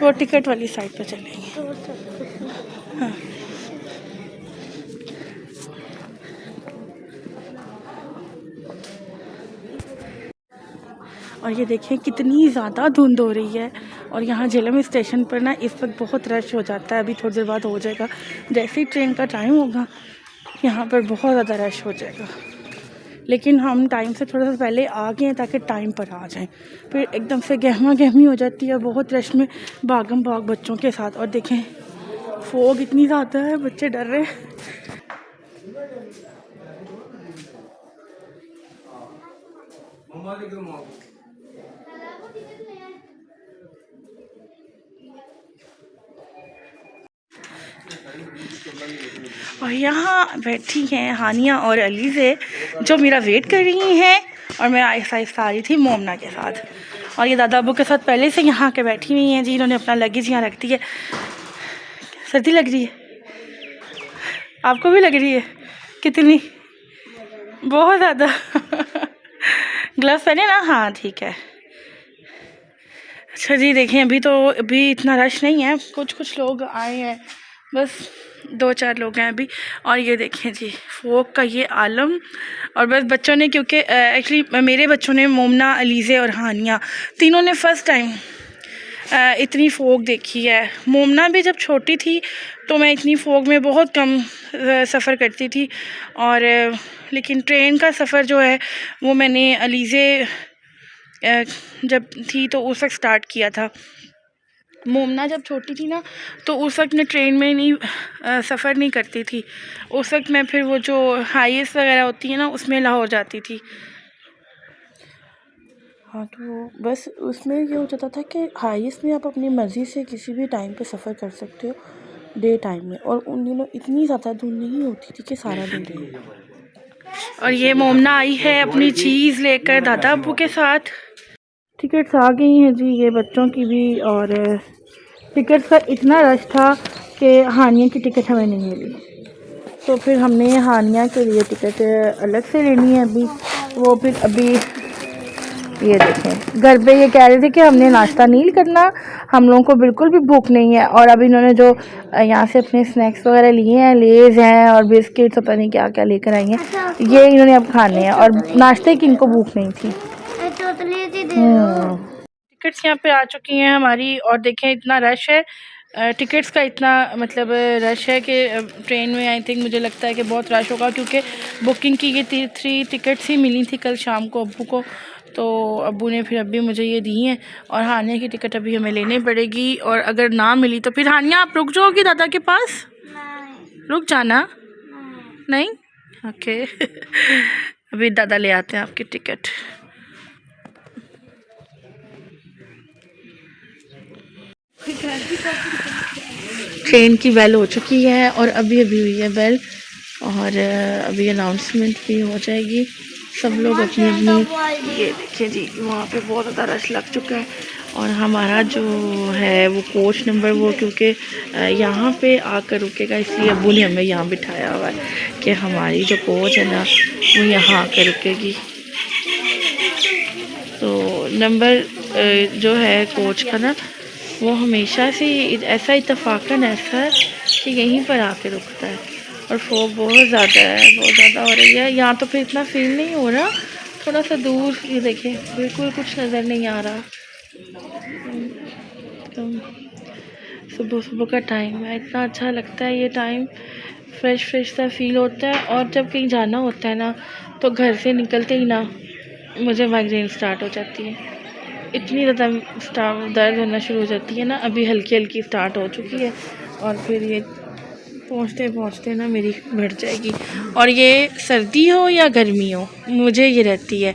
वो टिकट वाली साइड पे चलेंगे। हाँ। और ये देखें कितनी ज़्यादा धुंध हो रही है। और यहाँ झेलम स्टेशन पर ना इस वक्त बहुत रश हो जाता है। अभी थोड़ी देर बाद हो जाएगा, जैसे ही ट्रेन का टाइम होगा यहाँ पर बहुत ज़्यादा रश हो जाएगा। लेकिन हम टाइम से थोड़ा सा पहले आ गए हैं ताकि टाइम पर आ जाएं, फिर एकदम से गहमा गहमी हो जाती है बहुत रश में, भागम भाग बच्चों के साथ। और देखें फोग इतनी ज़्यादा है, बच्चे डर रहे हैं। और यहाँ बैठी हैं हानिया और अलीज़े जो मेरा वेट कर रही हैं, और मैं आहिस्ता आहिस्ता आ रही थी मोमना के साथ। और ये दादा अबू के साथ पहले से यहाँ के बैठी हुई हैं जी, इन्होंने अपना लगेज यहाँ रख दिया। सर्दी लग रही है? आपको भी लग रही है? कितनी? बहुत ज़्यादा। ग्लव्स पहने ना? हाँ ठीक है। अच्छा जी, देखें अभी इतना रश नहीं है, कुछ लोग आए हैं, बस 2-4 लोग हैं अभी। और ये देखें जी फोक का ये आलम। और बस बच्चों ने, क्योंकि एक्चुअली मेरे बच्चों ने, मोमना, अलीज़े और हानिया, तीनों ने फ़र्स्ट टाइम इतनी फोक देखी है। मोमना भी जब छोटी थी तो मैं इतनी फोक में बहुत कम सफ़र करती थी। और लेकिन ट्रेन का सफ़र जो है वो मैंने अलीज़े जब थी तो उस वक्त स्टार्ट किया था। मोमना जब छोटी थी ना तो उस वक्त मैं ट्रेन में नहीं सफ़र नहीं करती थी। उस वक्त मैं फिर वो जो हाईएस्ट वगैरह होती है ना उसमें लाहौर जाती थी। हाँ तो बस उसमें ये हो जाता था कि हाईएस्ट में आप अपनी मर्ज़ी से किसी भी टाइम पे सफ़र कर सकते हो डे टाइम में। और उन दिनों इतनी ज़्यादा धुंध नहीं होती थी कि सारा दिन रहे। और ये मोमना आई है अपनी चीज़ लेकर दादा अब्बू के साथ। टिकट्स आ गई हैं जी, ये बच्चों की भी। और टिकट्स का इतना रश था कि हानिया की टिकट हमें नहीं मिली, तो फिर हमने हानिया के लिए टिकट अलग से लेनी है अभी। वो फिर अभी ये देखें घर पे ये कह रहे थे कि हमने नाश्ता नहीं करना, हम लोगों को बिल्कुल भी भूख नहीं है। और अभी इन्होंने जो यहाँ से अपने स्नैक्स वगैरह लिए हैं, लेज़ हैं और बिस्किट्स, पता नहीं क्या क्या लेकर आई हैं, ये इन्होंने अब खाने हैं। और नाश्ते की इनको भूख नहीं थी। टिकट्स यहाँ पे आ चुकी हैं हमारी। और देखें इतना रश है, टिकट्स का इतना मतलब रश है कि ट्रेन में आई थिंक मुझे लगता है कि बहुत रश होगा, क्योंकि बुकिंग की ये 3 टिकट्स ही मिली थी कल शाम को अब्बू को। तो अब्बू ने फिर अभी मुझे ये दी हैं। और हानिया की टिकट अभी हमें लेनी पड़ेगी, और अगर ना मिली तो फिर हानिया आप रुक जाओगी दादा के पास? नहीं। रुक जाना? नहीं, ओके। अभी दादा ले आते हैं आपकी टिकट। ट्रेन की बेल हो चुकी है और अभी हुई है बेल। और अभी अनाउंसमेंट भी हो जाएगी। सब लोग अपनी अपनी, ये देखिए जी वहाँ पे बहुत ज़्यादा रश लग चुका है। और हमारा जो है वो कोच नंबर वो क्योंकि यहाँ पे आकर रुकेगा, इसलिए अब्बू ने हमें यहाँ बिठाया हुआ है कि हमारी जो कोच है ना वो यहाँ आकर रुकेगी। तो नंबर जो है कोच का ना वो हमेशा से ऐसा इत्तेफाकन ऐसा है कि यहीं पर आके रुकता है। और फोग बहुत ज़्यादा है, बहुत ज़्यादा हो रही है यहाँ। तो फिर इतना फील नहीं हो रहा, थोड़ा सा दूर ये देखें बिल्कुल कुछ नज़र नहीं आ रहा। तो सुबह सुबह का टाइम है, इतना अच्छा लगता है ये टाइम, फ्रेश सा फील होता है। और जब कहीं जाना होता है ना तो घर से निकलते ही ना मुझे माइग्रेन स्टार्ट हो जाती है, इतनी ज़्यादा दर्द होना शुरू हो जाती है ना। अभी हल्की हल्की स्टार्ट हो चुकी है और फिर ये पहुँचते पहुँचते ना मेरी बढ़ जाएगी। और ये सर्दी हो या गर्मी हो मुझे ये रहती है।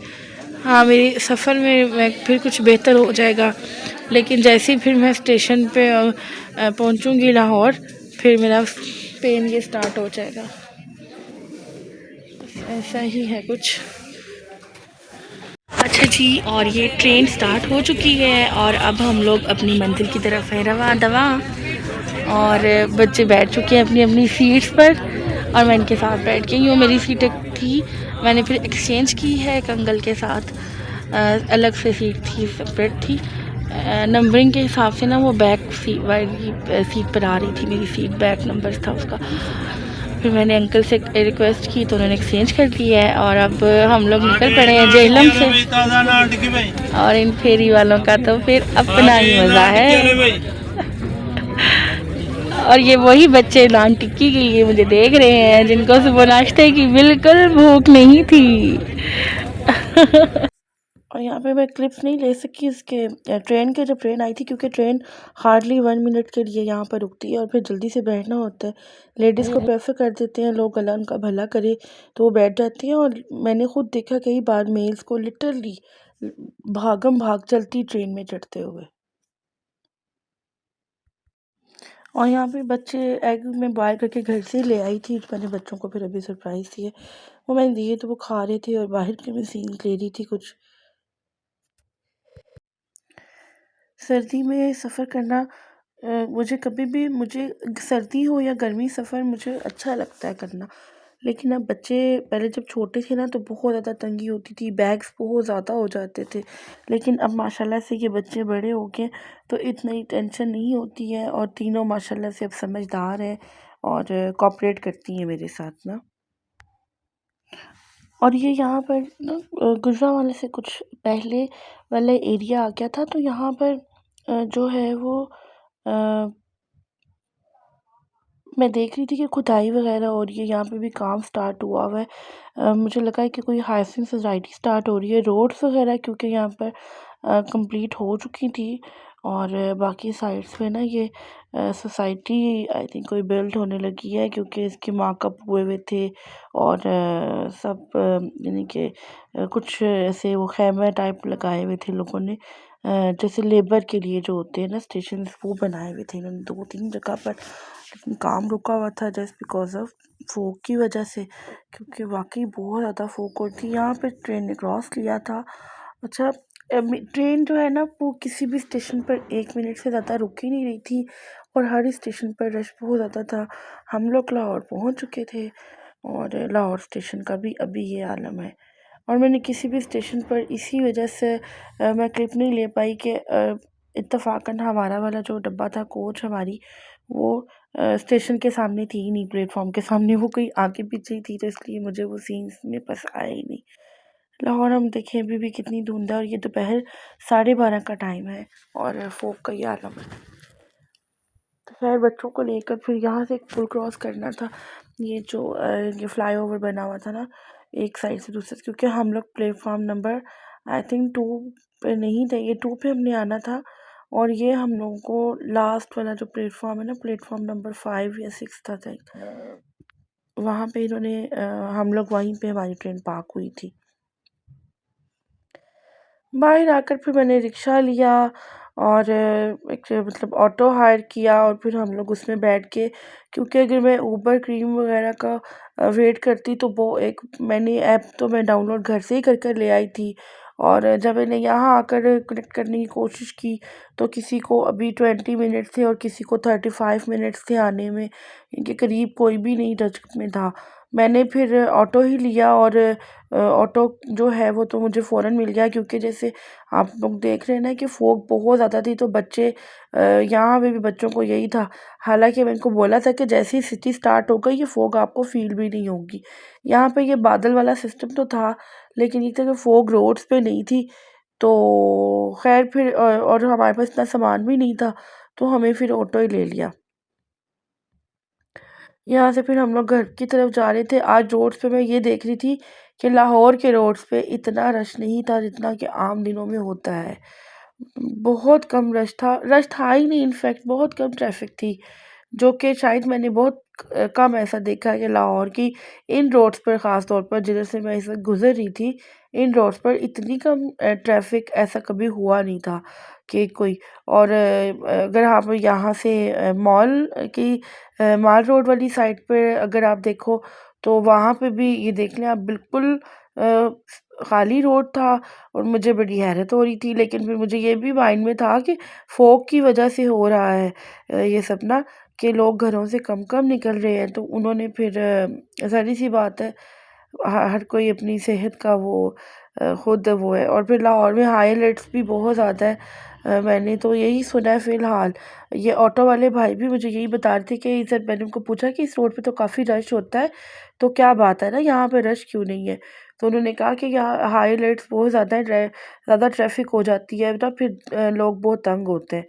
हाँ मेरी सफ़र में फिर कुछ बेहतर हो जाएगा, लेकिन जैसे ही फिर मैं स्टेशन पे पहुँचूँगी लाहौर, फिर मेरा पेन ये स्टार्ट हो जाएगा। ऐसा ही है कुछ। अच्छा जी, और ये ट्रेन स्टार्ट हो चुकी है और अब हम लोग अपनी मंजिल की तरफ है रवा दवा। और बच्चे बैठ चुके हैं अपनी अपनी सीट्स पर और मैं इनके साथ बैठ गई हूँ। मेरी सीट एक थी, मैंने फिर एक्सचेंज की है एक अंकल के साथ। अलग से सीट थी, सेपरेट थी। नंबरिंग के हिसाब से ना वो बैक सीट वाली सीट पर आ रही थी, मेरी सीट बैक नंबर था उसका। फिर मैंने अंकल से रिक्वेस्ट की तो उन्होंने एक्सचेंज कर दिया है और अब हम लोग निकल पड़े हैं जेहलम से। और इन फेरी वालों का तो फिर अपना ही मज़ा है। और ये वही बच्चे नान टिक्की के लिए मुझे देख रहे हैं जिनको सुबह नाश्ते की बिल्कुल भूख नहीं थी। और यहाँ पे मैं क्लिप्स नहीं ले सकी इसके ट्रेन के, जब ट्रेन आई थी, क्योंकि ट्रेन हार्डली 1 मिनट के लिए यहाँ पर रुकती है और फिर जल्दी से बैठना होता है। लेडीज़ को प्रेफर कर देते हैं लोग, अल्लाह उनका भला करे, तो वो बैठ जाती हैं। और मैंने खुद देखा कई बार मेल्स को लिटरली भागम भाग चलती ट्रेन में चढ़ते हुए। और यहाँ पे बच्चे एग मैं बॉयल करके घर से ही ले आई थी, मैंने बच्चों को फिर अभी सरप्राइज़ दिए। वो मैंने दिए तो वो खा रहे थे और बाहर की मैं सीन ले रही थी कुछ। सर्दी में सफ़र करना मुझे कभी भी, मुझे सर्दी हो या गर्मी, सफ़र मुझे अच्छा लगता है करना। लेकिन अब बच्चे पहले जब छोटे थे ना तो बहुत ज़्यादा तंगी होती थी, बैग्स बहुत ज़्यादा हो जाते थे। लेकिन अब माशाल्लाह से ये बच्चे बड़े हो गए तो इतनी टेंशन नहीं होती है और तीनों माशाल्लाह से अब समझदार हैं और कोऑपरेट करती हैं मेरे साथ ना। और ये यहाँ पर ना गुजरांवाले से कुछ पहले वाला एरिया आ गया था, तो यहाँ पर जो है वो अ, मैं देख रही थी कि खुदाई वगैरह हो रही है, यहाँ पे भी काम स्टार्ट हुआ हुआ है। मुझे लगा है कि कोई हाउसिंग सोसाइटी स्टार्ट हो रही है। रोड्स वगैरह क्योंकि यहाँ पर कंप्लीट हो चुकी थी और बाकी साइड्स पे ना ये सोसाइटी आई थिंक कोई बिल्ड होने लगी है, क्योंकि इसके मार्कअप हुए हुए थे और सब यानी कि कुछ ऐसे वो खैमे टाइप लगाए हुए थे लोगों ने, जैसे लेबर के लिए जो होते हैं ना स्टेशन, वो बनाए हुए थे इन्होंने 2-3 जगह पर। लेकिन काम रुका हुआ था जस्ट बिकॉज़ ऑफ फॉग की वजह से, क्योंकि वाक़ई बहुत ज़्यादा फॉग होती थी। यहाँ पे ट्रेन ने क्रॉस किया था। अच्छा, ट्रेन जो है ना वो किसी भी स्टेशन पर 1 मिनट से ज़्यादा रुक ही नहीं रही थी और हर स्टेशन पर रश बहुत ज़्यादा था। हम लोग लाहौर पहुँच चुके थे और लाहौर स्टेशन का भी अभी ये आलम है। और मैंने किसी भी स्टेशन पर इसी वजह से मैं क्लिप नहीं ले पाई कि इत्तफ़ाक़न हमारा वाला जो डब्बा था, कोच हमारी, वो स्टेशन के सामने थी ही नहीं, प्लेटफॉर्म के सामने, वो कहीं आगे पीछे ही थी, तो इसलिए मुझे वो सीन्स में बस आया ही नहीं। लाहौर हम देखें अभी भी कितनी धुंध है और ये दोपहर 12:30 का टाइम है और फोग का ये आलम है। तो खैर बच्चों को लेकर फिर यहाँ से एक पुल क्रॉस करना था, ये जो ये फ्लाईओवर बना हुआ था ना एक साइड से दूसरे, क्योंकि हम लोग प्लेटफॉर्म नंबर आई थिंक 2 पे नहीं थे, ये 2 पे हमने आना था और ये हम लोगों को लास्ट वाला जो प्लेटफॉर्म है ना, प्लेटफॉर्म नंबर 5 या 6 था शायद, वहाँ पे इन्होंने हम लोग वहीं पे हमारी ट्रेन पार्क हुई थी। बाहर आकर फिर मैंने रिक्शा लिया और एक मतलब ऑटो हायर किया और फिर हम लोग उसमें बैठ के, क्योंकि अगर मैं ऊबर क्रीम वगैरह का वेट करती तो वो एक मैंने ऐप तो मैं डाउनलोड घर से ही कर कर ले आई थी। और जब मैंने यहाँ आकर कनेक्ट करने की कोशिश की तो किसी को अभी 20 मिनट थे और किसी को 35 मिनट्स थे आने में, इनके करीब कोई भी नहीं टच में था। मैंने फिर ऑटो ही लिया और ऑटो जो है वो तो मुझे फ़ौरन मिल गया, क्योंकि जैसे आप लोग देख रहे हैं ना कि फ़ॉग बहुत ज़्यादा थी, तो बच्चे यहाँ पे भी बच्चों को यही था। हालाँकि मैं इनको बोला था कि जैसे ही सिटी स्टार्ट हो गई ये फ़ॉग आपको फ़ील भी नहीं होगी। यहाँ पे ये बादल वाला सिस्टम तो था, लेकिन ये था कि फ़ॉग रोड्स पे नहीं थी। तो ख़ैर फिर और हमारे पास इतना सामान भी नहीं था, तो हमें फिर ऑटो ही ले लिया। यहाँ से फिर हम लोग घर की तरफ जा रहे थे। आज रोड्स पे मैं ये देख रही थी कि लाहौर के रोड्स पे इतना रश नहीं था जितना कि आम दिनों में होता है। बहुत कम रश था ही नहीं, इनफैक्ट बहुत कम ट्रैफ़िक थी, जो कि शायद मैंने बहुत कम ऐसा देखा है कि लाहौर की इन रोड्स पर ख़ास तौर पर जिधर से मैं इस वक़्त गुज़र रही थी, इन रोड्स पर इतनी कम ट्रैफ़िक ऐसा कभी हुआ नहीं था कि कोई। और अगर आप यहाँ से मॉल की माल रोड वाली साइड पे अगर आप देखो तो वहाँ पे भी ये देख लें आप, बिल्कुल खाली रोड था और मुझे बड़ी हैरत हो रही थी, लेकिन फिर मुझे ये भी माइंड में था कि फॉग की वजह से हो रहा है ये सब ना, कि लोग घरों से कम कम निकल रहे हैं। तो उन्होंने फिर ज़ाहिर सी बात है, हर कोई अपनी सेहत का वो खुद वो है। और फिर लाहौर में हाई अलर्ट्स भी बहुत ज़्यादा है। मैंने तो यही सुना है फ़िलहाल। ये ऑटो वाले भाई भी मुझे यही बता रहे थे कि जब मैंने उनको पूछा कि इस रोड पे तो काफ़ी रश होता है, तो क्या बात है ना, यहाँ पे रश क्यों नहीं है? तो उन्होंने कहा कि यहाँ हाई अलर्ट्स बहुत ज़्यादा है, ज़्यादा ट्रैफिक हो जाती है ना, फिर लोग बहुत तंग होते हैं।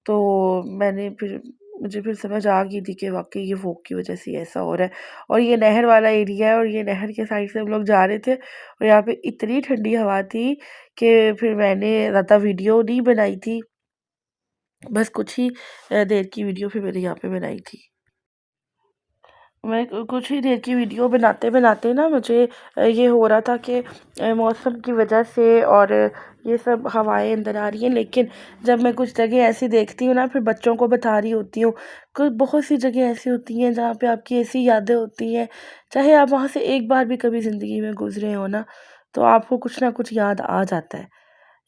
तो मुझे फिर समझ आ गई थी कि वाक़ई ये फ़ॉग की वज़ह से ऐसा हो रहा है। और ये नहर वाला एरिया है और ये नहर के साइड से हम लोग जा रहे थे और यहाँ पे इतनी ठंडी हवा थी कि फिर मैंने ज़्यादा वीडियो नहीं बनाई थी। बस कुछ ही देर की वीडियो फिर मैंने यहाँ पे बनाई थी। मैं कुछ ही देर की वीडियो बनाते-बनाते ना मुझे ये हो रहा था कि मौसम की वजह से और ये सब हवाएँ अंदर आ रही हैं, लेकिन जब मैं कुछ जगह ऐसी देखती हूँ ना, फिर बच्चों को बता रही होती हूँ। कुछ बहुत सी जगह ऐसी होती हैं जहाँ पे आपकी ऐसी यादें होती हैं, चाहे आप वहाँ से एक बार भी कभी ज़िंदगी में गुज़रे हो ना, तो आपको कुछ ना कुछ याद आ जाता है।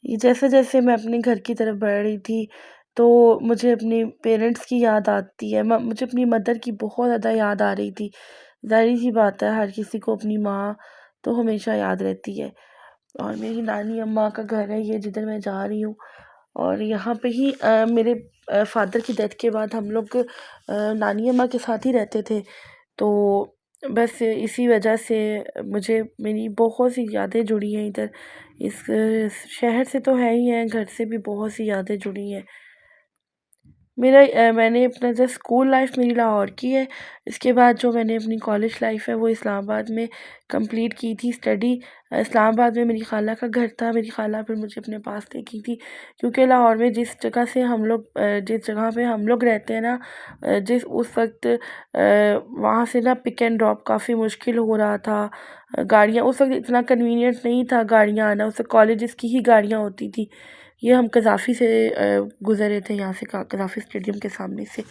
ये जैसे-जैसे मैं अपने घर की तरफ बढ़ रही थी, तो मुझे अपने पेरेंट्स की याद आती है। म मुझे अपनी मदर की बहुत ज़्यादा याद आ रही थी। ज़ाहिर-सी बात है, हर किसी को अपनी माँ तो हमेशा याद रहती है। और मेरी नानी अम्मा का घर है ये, जिधर मैं जा रही हूँ। और यहाँ पे ही मेरे फ़ादर की डेथ के बाद हम लोग नानी अम्मा के साथ ही रहते थे। तो बस इसी वजह से मुझे मेरी बहुत सी यादें जुड़ी हैं इधर। इस शहर से तो है ही हैं, घर से भी बहुत सी यादें जुड़ी हैं। मैंने अपना जो स्कूल लाइफ़ मेरी लाहौर की है। इसके बाद जो मैंने अपनी कॉलेज लाइफ़ है वो इस्लामाबाद में कंप्लीट की थी स्टडी। इस्लामाबाद में मेरी खाला का घर था, मेरी खाला फिर मुझे अपने पास लेके थी। क्योंकि लाहौर में जिस जगह पे हम लोग रहते हैं ना, जिस उस वक़्त वहाँ से ना पिक एंड ड्रॉप काफ़ी मुश्किल हो रहा था। गाड़ियाँ उस वक़्त इतना कन्वीनिएंट नहीं था गाड़ियाँ आना, उस वक़्त कॉलेजेस की ही गाड़ियाँ होती थी। ये हम कज़ाफ़ी से गुज़रे थे, यहाँ से का कज़ाफ़ी स्टेडियम के सामने से।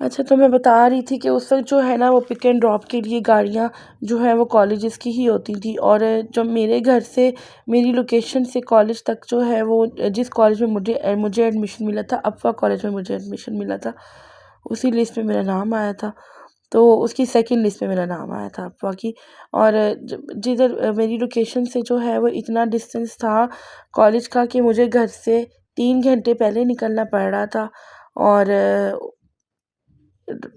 अच्छा, तो मैं बता रही थी कि उस वक़्त जो है ना, वो पिक एंड ड्रॉप के लिए गाड़ियाँ जो है वो कॉलेजेस की ही होती थी। और जो मेरे घर से मेरी लोकेशन से कॉलेज तक जो है वो जिस कॉलेज में मुझे एडमिशन मिला था, अफ़वा कॉलेज में मुझे एडमिशन मिला था, उसी लिस्ट में मेरा नाम आया था। तो उसकी सेकंड लिस्ट में मेरा नाम आया था अफ़वा की। और जिधर मेरी लोकेशन से जो है वो इतना डिस्टेंस था कॉलेज का कि मुझे घर से 3 घंटे पहले निकलना पड़ रहा था। और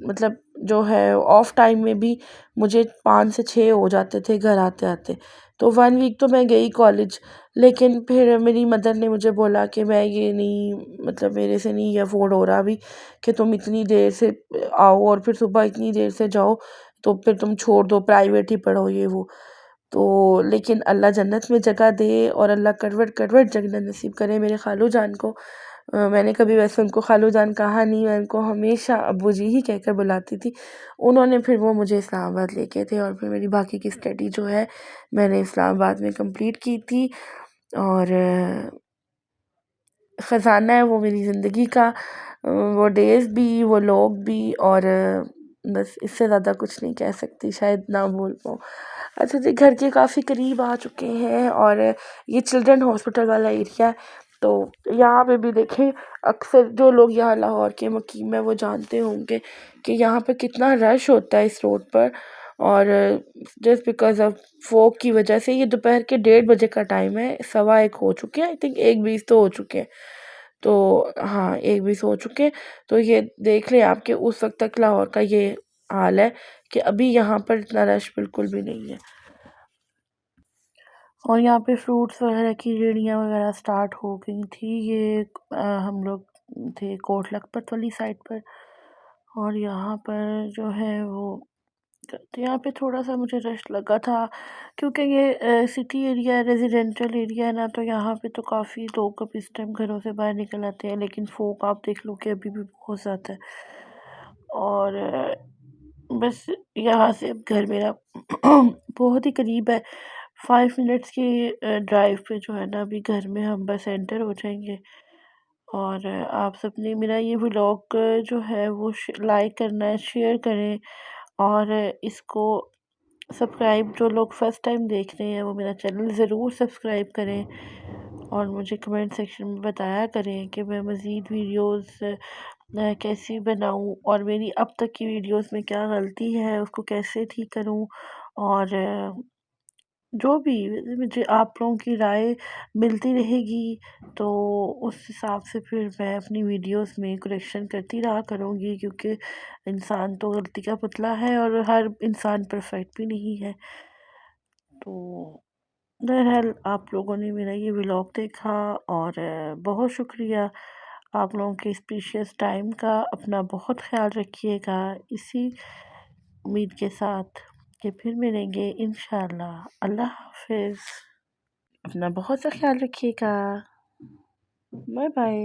मतलब जो है ऑफ टाइम में भी मुझे 5 से 6 हो जाते थे घर आते-आते। तो 1 वीक तो मैं गई कॉलेज, लेकिन फिर मेरी मदर ने मुझे बोला कि मैं ये नहीं, मतलब मेरे से नहीं ये अफ़ोर्ड हो रहा अभी कि तुम इतनी देर से आओ और फिर सुबह इतनी देर से जाओ, तो फिर तुम छोड़ दो, प्राइवेट ही पढ़ो ये वो। तो लेकिन अल्लाह जन्नत में जगह दे और अल्लाह करवट-करवट जन्नत नसीब करे मेरे खालू जान को। मैंने कभी वैसे उनको खालू जान कहा नहीं, मैं उनको हमेशा अब्बू जी ही कहकर बुलाती थी। उन्होंने फिर वो मुझे इस्लामाबाद ले गए थे और फिर मेरी बाकी की स्टडी जो है मैंने इस्लामाबाद में कंप्लीट की थी। और ख़ज़ाना है वो मेरी ज़िंदगी का, वो डेज़ भी, वो लोग भी। और बस इससे ज़्यादा कुछ नहीं कह सकती, शायद ना बोल पाऊँ। अच्छा जी, घर के काफ़ी करीब आ चुके हैं और ये चिल्ड्रन हॉस्पिटल वाला एरिया है। तो यहाँ पे भी देखें, अक्सर जो लोग यहाँ लाहौर के मुकीम हैं वो जानते होंगे कि यहाँ पे कितना रश होता है इस रोड पर। और जस्ट बिकॉज़ ऑफ फॉग की वजह से ये दोपहर के 1:30 बजे का टाइम है, 1:15 हो चुके हैं, आई थिंक 1:20 तो हो चुके हैं। तो हाँ, 1:20 हो चुके हैं। तो ये देख लें आप कि उस वक़्त तक लाहौर का ये हाल है कि अभी यहाँ पर इतना रश बिल्कुल भी नहीं है। और यहाँ पे फ्रूट्स वगैरह की रेहड़ियाँ वगैरह स्टार्ट हो गई थी। हम लोग थे कोट लखपत वाली साइड पर। और यहाँ पर जो है वो तो यहाँ पे थोड़ा-सा मुझे रश लगा था, क्योंकि ये सिटी एरिया है, रेज़िडेंशियल एरिया है ना, तो यहाँ पे तो काफ़ी लोग अब इस टाइम घरों से बाहर निकल आते हैं, लेकिन फ़ोग आप देख लो कि अभी भी बहुत ज़्यादा है। और बस यहाँ से अब घर मेरा बहुत ही करीब है, 5 मिनट्स की ड्राइव पे जो है ना, अभी घर में हम बस एंटर हो जाएँगे। और आप सबने मेरा ये व्लॉग जो है वो लाइक करना है, शेयर करें और इसको सब्सक्राइब जो लोग फर्स्ट टाइम देख रहे हैं वो मेरा चैनल ज़रूर सब्सक्राइब करें और मुझे कमेंट सेक्शन में बताया करें कि मैं मज़ीद वीडियोस कैसी बनाऊं और मेरी अब तक की वीडियोस में क्या गलती है उसको कैसे ठीक करूं। और जो भी मुझे आप लोगों की राय मिलती रहेगी तो उस हिसाब से फिर मैं अपनी वीडियोस में करेक्शन करती रहा करूँगी, क्योंकि इंसान तो गलती का पुतला है और हर इंसान परफेक्ट भी नहीं है। तो बहरहाल आप लोगों ने मेरा ये व्लॉग देखा और बहुत शुक्रिया आप लोगों के इस प्रीशियस टाइम का। अपना बहुत ख्याल रखिएगा इसी उम्मीद के साथ कि फिर मिलेंगे इंशाल्लाह। अल्लाह हाफ़िज़। अपना बहुत सा ख्याल रखिएगा। Bye bye.